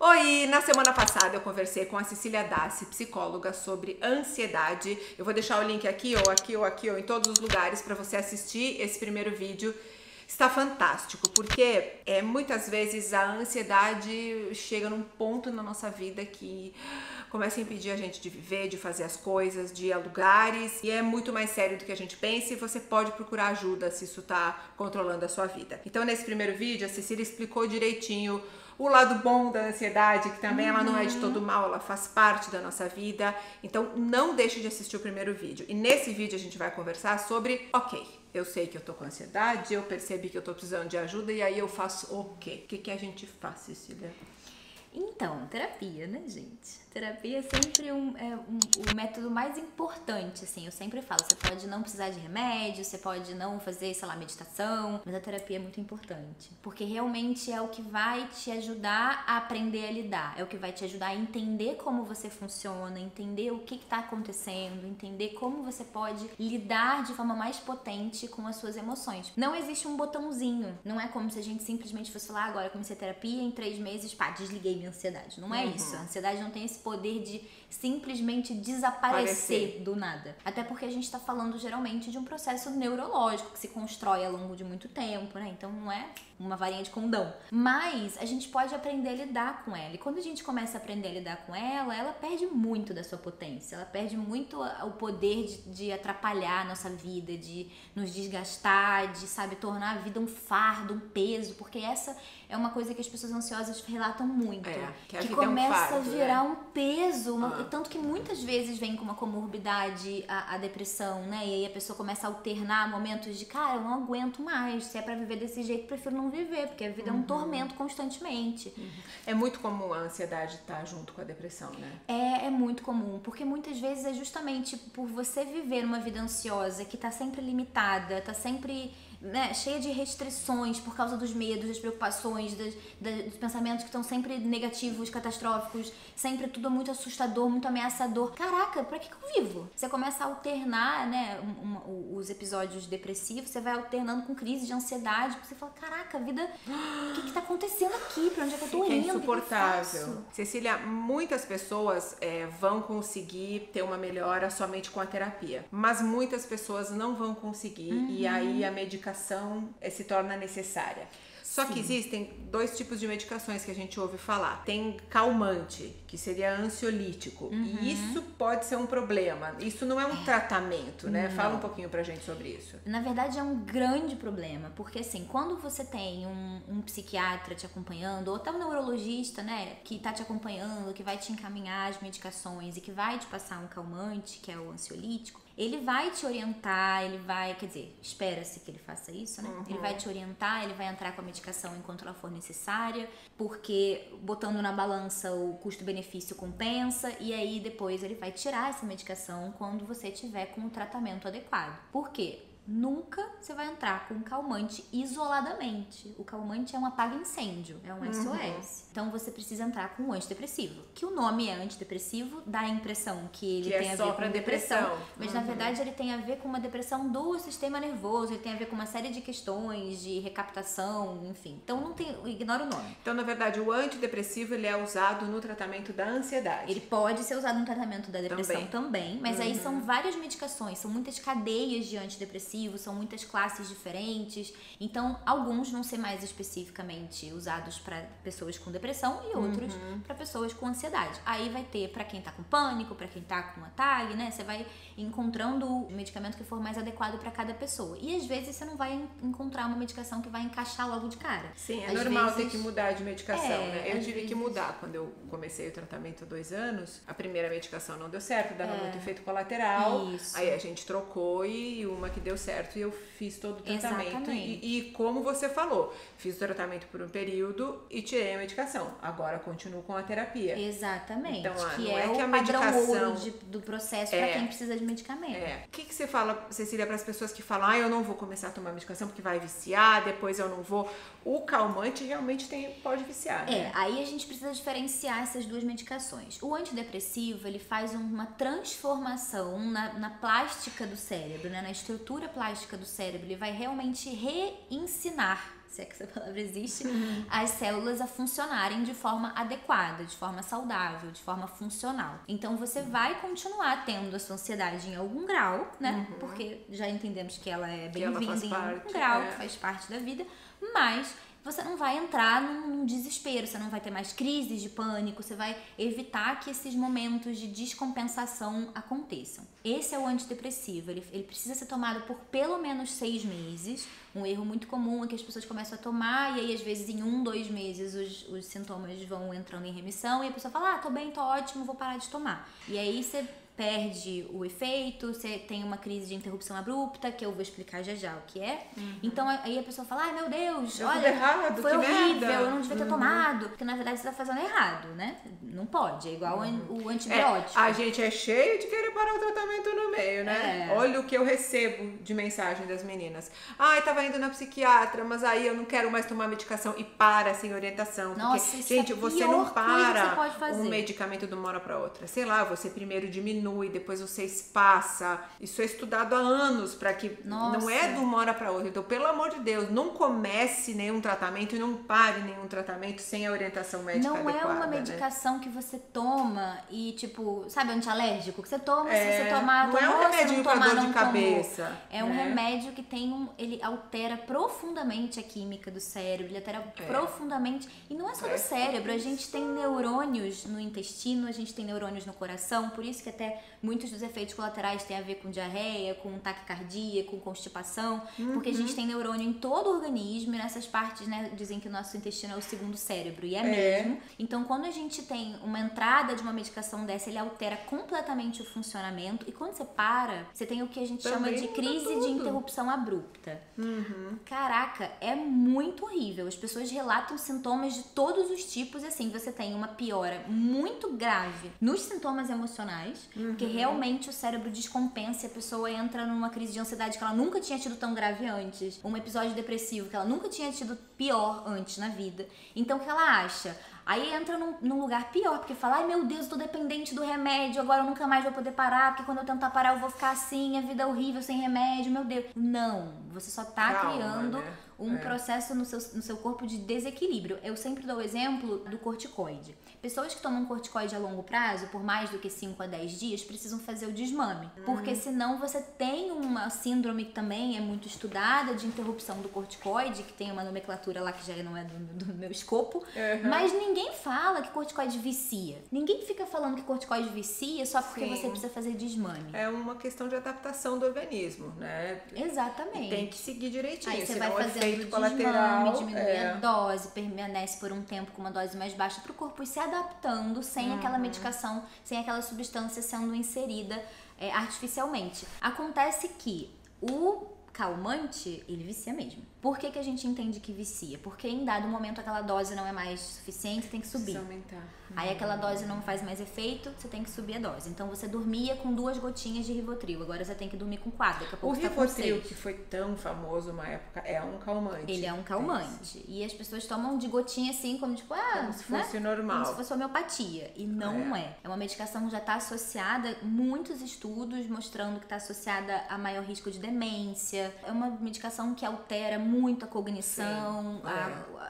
Oi, na semana passada eu conversei com a Cecília Dassi, psicóloga, sobre ansiedade. Eu vou deixar o link aqui ou aqui ou aqui ou em todos os lugares para você assistir esse primeiro vídeo. Está fantástico, porque muitas vezes a ansiedade chega num ponto na nossa vida que começa a impedir a gente de viver, de fazer as coisas, de ir a lugares, e é muito mais sério do que a gente pensa, e você pode procurar ajuda se isso está controlando a sua vida. Então, nesse primeiro vídeo, a Cecília explicou direitinho o lado bom da ansiedade, que também ela não é de todo mal, ela faz parte da nossa vida. Então não deixe de assistir o primeiro vídeo. E nesse vídeo a gente vai conversar sobre, ok, eu sei que eu tô com ansiedade, eu percebi que eu tô precisando de ajuda, e aí eu faço o quê? O que a gente faz, Cecília? Então, terapia, né, gente? Terapia é sempre o método mais importante, assim, eu sempre falo, você pode não precisar de remédio, você pode não fazer, sei lá, meditação, mas a terapia é muito importante, porque realmente é o que vai te ajudar a aprender a lidar, é o que vai te ajudar a entender como você funciona, entender o que tá acontecendo, entender como você pode lidar de forma mais potente com as suas emoções. Não existe um botãozinho, não é como se a gente simplesmente fosse falar, agora eu comecei a terapia, em 3 meses, pá, desliguei minha ansiedade. Não é isso. A ansiedade não tem esse poder de simplesmente desaparecer do nada. Até porque a gente tá falando geralmente de um processo neurológico que se constrói ao longo de muito tempo, né? Então não é uma varinha de condão. Mas a gente pode aprender a lidar com ela. E quando a gente começa a aprender a lidar com ela, ela perde muito da sua potência. Ela perde muito o poder de atrapalhar a nossa vida, de nos desgastar, de, sabe, tornar a vida um fardo, um peso. Porque essa é uma coisa que as pessoas ansiosas relatam muito. Que começa a virar um peso. Tanto que muitas vezes vem com uma comorbidade a depressão, né? E aí a pessoa começa a alternar momentos de, cara, eu não aguento mais. Se é pra viver desse jeito, prefiro não viver, porque a vida é um tormento constantemente. É muito comum a ansiedade estar junto com a depressão, né? É muito comum, porque muitas vezes é justamente por você viver uma vida ansiosa que tá sempre limitada, tá sempre, né, cheia de restrições por causa dos medos, das preocupações, dos pensamentos que estão sempre negativos, catastróficos, sempre tudo muito assustador, muito ameaçador. Caraca, pra que eu vivo? Você começa a alternar, né, os episódios depressivos, você vai alternando com crise de ansiedade, porque você fala, caraca, a vida, o que tá acontecendo aqui? Pra onde é que eu tô indo? É insuportável. Cecília, muitas pessoas vão conseguir ter uma melhora somente com a terapia, mas muitas pessoas não vão conseguir, e aí a medicação se torna necessária. Só que existem 2 tipos de medicações que a gente ouve falar. Tem calmante, que seria ansiolítico. E isso pode ser um problema. Isso não é um tratamento, né? Não. Fala um pouquinho pra gente sobre isso. Na verdade é um grande problema, porque assim, quando você tem um psiquiatra te acompanhando, ou até um neurologista, né, que tá te acompanhando, que vai te encaminhar as medicações e que vai te passar um calmante, que é o ansiolítico, ele vai te orientar, ele vai, quer dizer, espera-se que ele faça isso, né? Ele vai te orientar, ele vai entrar com a medicação enquanto ela for necessária, porque botando na balança o custo-benefício compensa, e aí depois ele vai tirar essa medicação quando você tiver com o tratamento adequado. Por quê? Nunca você vai entrar com um calmante isoladamente. O calmante é um apaga-incêndio, é um SOS. Então você precisa entrar com um antidepressivo. Que o nome é antidepressivo, dá a impressão que ele tem a ver com depressão. Mas na verdade ele tem a ver com uma depressão do sistema nervoso, ele tem a ver com uma série de questões de recaptação, enfim. Então não tem, ignora o nome. Então, na verdade, o antidepressivo ele é usado no tratamento da ansiedade. Ele pode ser usado no tratamento da depressão também, mas aí são várias medicações, são muitas cadeias de antidepressivos, são muitas classes diferentes, então alguns vão ser mais especificamente usados para pessoas com depressão e outros para pessoas com ansiedade. Aí vai ter para quem tá com pânico, para quem tá com TAG, né? Você vai encontrando o medicamento que for mais adequado para cada pessoa. E às vezes você não vai encontrar uma medicação que vai encaixar logo de cara. Sim, é normal ter que mudar de medicação, né? Eu tive que mudar quando eu comecei o tratamento há 2 anos. A primeira medicação não deu certo, dava muito efeito colateral. Isso. Aí a gente trocou e uma que deu certo e eu fiz todo o tratamento. Exatamente. E como você falou, fiz o tratamento por um período e tirei a medicação. Agora continuo com a terapia. Exatamente. Então, que não é que a o padrão medicação ouro do processo para quem precisa de medicamento. O que você fala, Cecília, para as pessoas que falam, eu não vou começar a tomar medicação porque vai viciar, depois eu não vou. O calmante realmente pode viciar, né? Aí a gente precisa diferenciar essas 2 medicações. O antidepressivo, ele faz uma transformação na plástica do cérebro, né? Na estrutura plástica do cérebro. Ele vai realmente reensinar se é que essa palavra existe, as células a funcionarem de forma adequada, de forma saudável, de forma funcional. Então você vai continuar tendo a sua ansiedade em algum grau, né? Porque já entendemos que ela é bem-vinda em algum grau, que faz parte da vida, mas você não vai entrar num desespero, você não vai ter mais crises de pânico, você vai evitar que esses momentos de descompensação aconteçam. Esse é o antidepressivo, ele precisa ser tomado por pelo menos 6 meses. Um erro muito comum é que as pessoas começam a tomar e aí às vezes em 1, 2 meses os sintomas vão entrando em remissão e a pessoa fala, tô bem, tô ótimo, vou parar de tomar. E aí você perde o efeito, você tem uma crise de interrupção abrupta, que eu vou explicar já o que é. Então aí a pessoa fala, ai meu Deus, olha, errado, foi horrível, eu não devia ter tomado. Porque na verdade você tá fazendo errado, né? Não pode, é igual o antibiótico. A gente é cheio de querer parar o tratamento no meio, né? Olha o que eu recebo de mensagem das meninas. Ai, tava indo na psiquiatra, mas aí eu não quero mais tomar medicação e para sem orientação. Nossa, porque, isso gente, é a você pior não coisa que para você pode fazer. um medicamento de uma hora pra outra. Sei lá, você primeiro diminui, depois você espaça. Isso é estudado há anos para que não é de uma hora para outra. Então, pelo amor de Deus, não comece nenhum tratamento e não pare nenhum tratamento sem a orientação médica adequada. Não é uma medicação que você toma e tipo, sabe, antialérgico que você toma, se você tomar, não tomou, é um remédio não para tomar, dor não de cabeça. Tomou. É um remédio que tem ele altera profundamente a química do cérebro, ele altera profundamente, e não é só do cérebro, a gente tem neurônios no intestino, a gente tem neurônios no coração, por isso que até muitos dos efeitos colaterais têm a ver com diarreia, com taquicardia, com constipação, porque a gente tem neurônio em todo o organismo, e nessas partes, né, dizem que o nosso intestino é o segundo cérebro, e é mesmo. Então, quando a gente tem uma entrada de uma medicação dessa, ele altera completamente o funcionamento, e quando você para, você tem o que a gente chama de crise de interrupção abrupta. Caraca, é muito horrível. As pessoas relatam sintomas de todos os tipos, e assim, você tem uma piora muito grave nos sintomas emocionais, porque realmente o cérebro descompensa e a pessoa entra numa crise de ansiedade que ela nunca tinha tido tão grave antes, um episódio depressivo que ela nunca tinha tido pior antes na vida. Então, o que ela acha? Aí entra num lugar pior, porque fala, ai meu Deus, eu tô dependente do remédio, agora eu nunca mais vou poder parar, porque quando eu tentar parar eu vou ficar assim, a vida é horrível sem remédio, meu Deus. Não, você só tá criando um processo no seu corpo de desequilíbrio. Eu sempre dou o exemplo do corticoide. Pessoas que tomam corticoide a longo prazo, por mais do que 5 a 10 dias, precisam fazer o desmame. Porque senão você tem uma síndrome que também é muito estudada de interrupção do corticoide, que tem uma nomenclatura lá que já não é do meu escopo, mas ninguém fala que corticoide vicia. Ninguém fica falando que corticoide vicia só porque você precisa fazer desmame. É uma questão de adaptação do organismo, né? Exatamente. E tem que seguir direitinho. Aí você vai fazendo efeito colateral, diminui a dose, permanece por um tempo com uma dose mais baixa para o corpo ir se adaptando sem aquela medicação, sem aquela substância sendo inserida artificialmente. Acontece que o calmante, ele vicia mesmo. Por que a gente entende que vicia? Porque em dado momento aquela dose não é mais suficiente, tem que subir. Aumentar. Aí aquela dose não faz mais efeito, você tem que subir a dose. Então você dormia com 2 gotinhas de Rivotril, agora você tem que dormir com 4, daqui a pouco o tá com Rivotril, 6. que foi tão famoso uma época, é um calmante. Ele é um calmante. E as pessoas tomam de gotinha assim, como tipo, como se fosse normal. Como se fosse homeopatia. E não é. É uma medicação que já está associada, muitos estudos mostrando que está associada a maior risco de demência. É uma medicação que altera muito a cognição,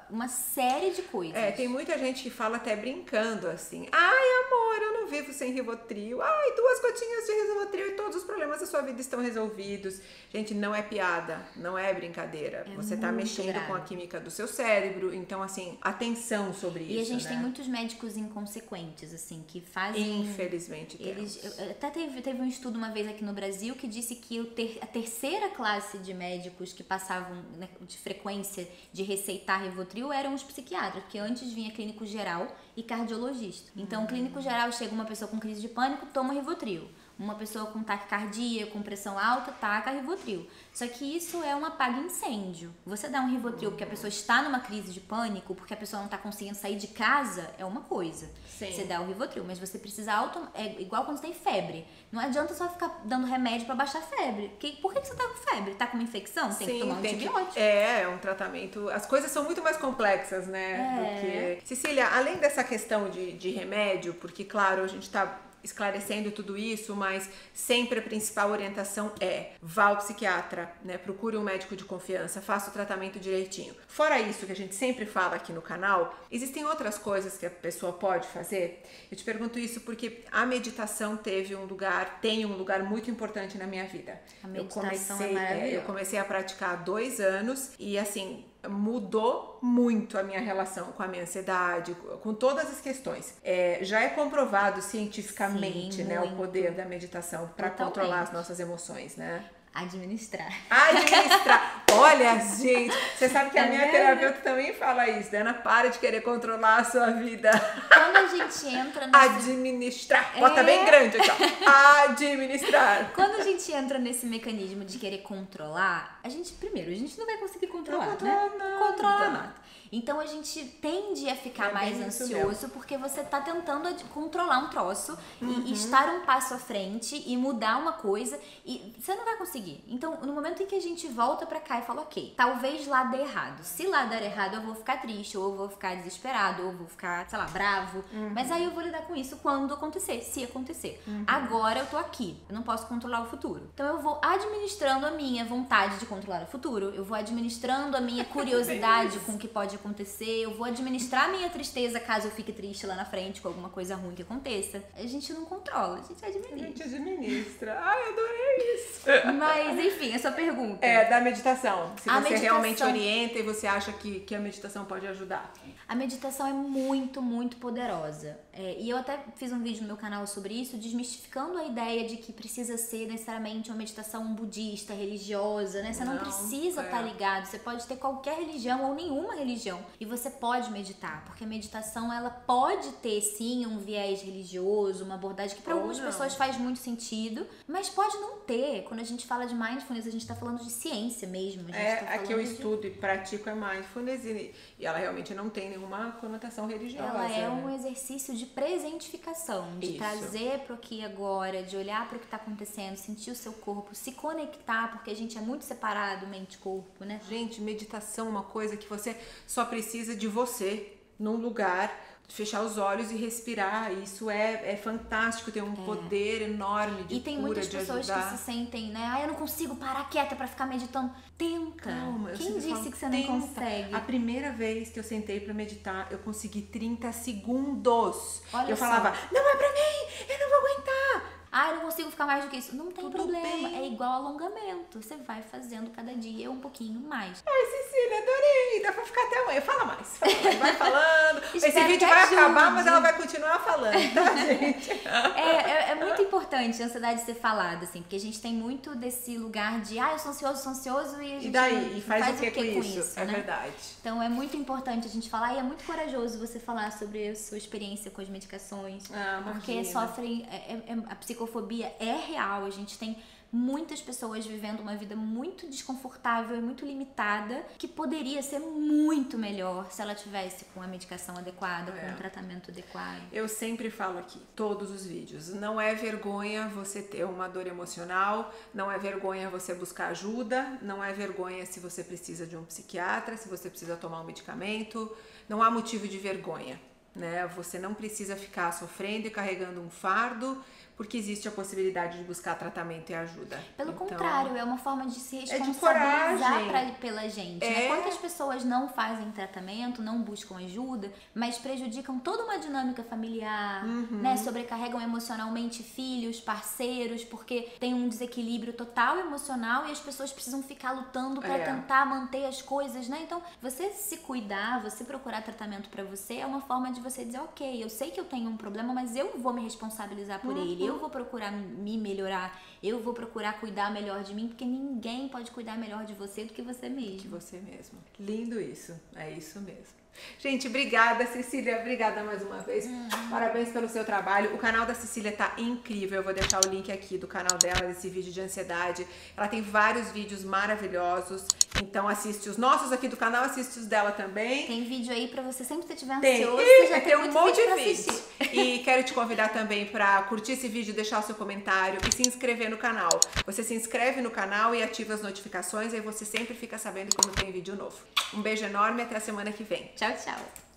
uma série de coisas. Tem muita gente que fala até brincando assim, ai amor, eu não vivo sem Rivotril, ai 2 gotinhas de Rivotril e todos os problemas da sua vida estão resolvidos. Gente, não é piada, não é brincadeira. Você tá mexendo com a química do seu cérebro, então assim, atenção sobre isso. E a gente tem muitos médicos inconsequentes, assim, que fazem... Infelizmente temos. Até teve um estudo uma vez aqui no Brasil que disse que a terceira classe de médicos que passavam, né, de frequência de receitar Rivotril eram os psiquiatras, porque antes vinha clínico geral e cardiologista. Então, clínico geral, chega uma pessoa com crise de pânico, toma Rivotril. Uma pessoa com taquicardia, com pressão alta, taca Rivotril. Só que isso é um apaga-incêndio. Você dá um Rivotril porque a pessoa está numa crise de pânico, porque a pessoa não está conseguindo sair de casa, é uma coisa. Sim. Você dá o Rivotril, mas você precisa é igual quando você tem febre. Não adianta só ficar dando remédio para baixar a febre. Por que você tá com febre? Tá com uma infecção? Tem que tomar um antibiótico. É um tratamento... As coisas são muito mais complexas, né? Do que... Cecília, além dessa questão de remédio, porque, claro, a gente tá esclarecendo tudo isso, mas sempre a principal orientação é: vá ao psiquiatra, né? Procure um médico de confiança, faça o tratamento direitinho. Fora isso que a gente sempre fala aqui no canal, existem outras coisas que a pessoa pode fazer? Eu te pergunto isso porque a meditação tem um lugar muito importante na minha vida. A meditação é maravilhosa. Eu comecei a praticar há 2 anos e assim, mudou muito a minha relação com a minha ansiedade, com todas as questões. Já é comprovado cientificamente, Sim, né, o muito. poder da meditação para controlar as nossas emoções, né? Administrar. Olha, gente, você sabe que a minha vendo? terapeuta também fala isso, Ana, para de querer controlar a sua vida. Quando a gente entra nesse... Administrar. Bota bem grande aqui, ó. Administrar. Quando a gente entra nesse mecanismo de querer controlar, a gente não vai conseguir controlar, né? Controlar nada. Então a gente tende a ficar mais ansioso porque você tá tentando controlar um troço e estar um passo à frente e mudar uma coisa e você não vai conseguir. Então, no momento em que a gente volta pra cá e fala, ok, talvez lá dê errado. Se lá der errado, eu vou ficar triste, ou eu vou ficar desesperado, ou eu vou ficar, sei lá, bravo. Mas aí eu vou lidar com isso quando acontecer, se acontecer. Agora eu tô aqui, eu não posso controlar o futuro. Então eu vou administrando a minha vontade de controlar o futuro, eu vou administrando a minha curiosidade com o que pode acontecer, eu vou administrar a minha tristeza caso eu fique triste lá na frente com alguma coisa ruim que aconteça. A gente não controla, a gente administra. A gente administra. Ai, adorei isso. Mas, enfim, essa pergunta. Da meditação. Se A você meditação... realmente orienta e você acha que a meditação pode ajudar. A meditação é muito, muito poderosa. E eu até fiz um vídeo no meu canal sobre isso, desmistificando a ideia de que precisa ser necessariamente uma meditação budista, religiosa, né? Você não precisa estar ligado, você pode ter qualquer religião ou nenhuma religião e você pode meditar, porque a meditação ela pode ter sim um viés religioso, uma abordagem que para algumas pessoas faz muito sentido, mas pode não ter. Quando a gente fala de mindfulness, a gente tá falando de ciência mesmo. A que eu estudo e pratico é mindfulness e ela realmente não tem nenhuma conotação religiosa. Ela é um exercício de presentificação, de trazer pro aqui e agora, de olhar pro que tá acontecendo, sentir o seu corpo, se conectar, porque a gente é muito separado, mente e corpo, né? Gente, meditação é uma coisa que você só precisa de você num lugar, fechar os olhos e respirar. Isso é fantástico, tem um poder enorme de cura, de ajudar. E tem muitas pessoas que se sentem, né? Eu não consigo parar quieta pra ficar meditando. Tenta! Calma, Quem disse que você não consegue? A primeira vez que eu sentei pra meditar, eu consegui 30 segundos. Eu falava, não é pra mim, eu não vou aguentar. Eu não consigo ficar mais do que isso. Não tem problema. É igual alongamento. Você vai fazendo cada dia um pouquinho mais. Ai, Cecília, adorei. Dá pra ficar até amanhã. Fala mais. Vai falando. Esse vídeo vai acabar, mas ela vai continuar falando, tá, gente? É muito importante a ansiedade ser falada, assim, porque a gente tem muito desse lugar de, eu sou ansioso e a gente E faz o que com isso? É né? verdade. Então é muito importante a gente falar e é muito corajoso você falar sobre a sua experiência com as medicações. Porque sofrem, a psicofobia é real, a gente tem muitas pessoas vivendo uma vida muito desconfortável e muito limitada, que poderia ser muito melhor se ela tivesse com a medicação adequada, com o tratamento adequado. Eu sempre falo aqui, todos os vídeos, não é vergonha você ter uma dor emocional, não é vergonha você buscar ajuda, não é vergonha se você precisa de um psiquiatra, se você precisa tomar um medicamento, não há motivo de vergonha, né? Você não precisa ficar sofrendo e carregando um fardo, porque existe a possibilidade de buscar tratamento e ajuda. Pelo contrário, é uma forma de se responsabilizar pela gente. Né? Quantas pessoas não fazem tratamento, não buscam ajuda, mas prejudicam toda uma dinâmica familiar, né? Sobrecarregam emocionalmente filhos, parceiros, porque tem um desequilíbrio total emocional e as pessoas precisam ficar lutando para tentar manter as coisas, né? Então, você se cuidar, você procurar tratamento para você é uma forma de você dizer, ok, eu sei que eu tenho um problema, mas eu vou me responsabilizar por ele. Eu vou procurar me melhorar, eu vou procurar cuidar melhor de mim, porque ninguém pode cuidar melhor de você do que você mesmo. Que você mesmo. Lindo isso, é isso mesmo. Gente, obrigada, Cecília, obrigada mais uma vez. Parabéns pelo seu trabalho. O canal da Cecília tá incrível. Eu vou deixar o link aqui do canal dela, desse vídeo de ansiedade. Ela tem vários vídeos maravilhosos. Então assiste os nossos aqui do canal, assiste os dela também. Tem vídeo aí pra você sempre que estiver ansioso. Você já tem um monte de vídeo. E quero te convidar também pra curtir esse vídeo, deixar o seu comentário e se inscrever no canal. Você se inscreve no canal e ativa as notificações, aí você sempre fica sabendo quando tem vídeo novo. Um beijo enorme e até a semana que vem. Tchau, tchau.